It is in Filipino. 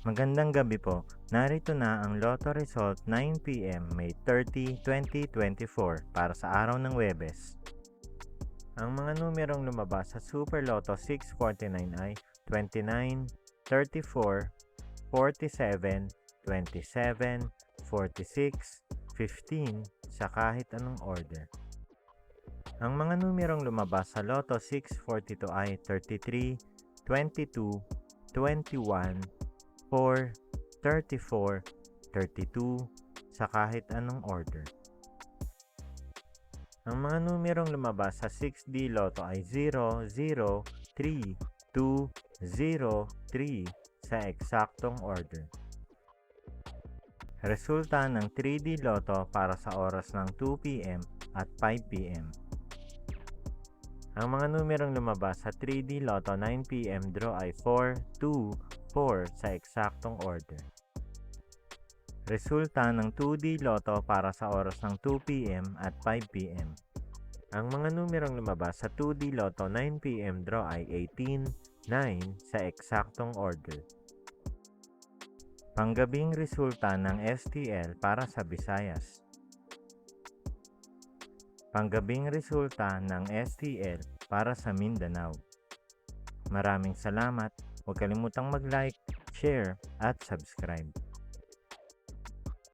Magandang gabi po. Narito na ang Lotto result 9 p.m. May 30, 2024 para sa araw ng Huwebes. Ang mga numerong lumabas sa Super Lotto 649 ay 29, 34, 47, 27, 46, 15 sa kahit anong order. Ang mga numerong lumabas sa Lotto 642 ay 33, 22, 21, 4, 34, 32 sa kahit anong order. Ang mga numerong lumabas sa 6D Lotto ay 0, 0, 3, 2, 0, 3 sa eksaktong order. Resulta ng 3D Lotto para sa oras ng 2 p.m. at 5 p.m. Ang mga numerong lumabas sa 3D Lotto 9 p.m. draw ay 4, 2, 4 sa eksaktong order. Resulta ng 2D Lotto para sa oras ng 2 p.m. at 5 p.m. Ang mga numerong lumabas sa 2D Lotto 9 p.m. draw ay 18, 9 sa eksaktong order. Panggabing resulta ng STL para sa Visayas. Panggabing resulta ng STL para sa Mindanao. Maraming salamat. Huwag kalimutang mag-like, share at subscribe.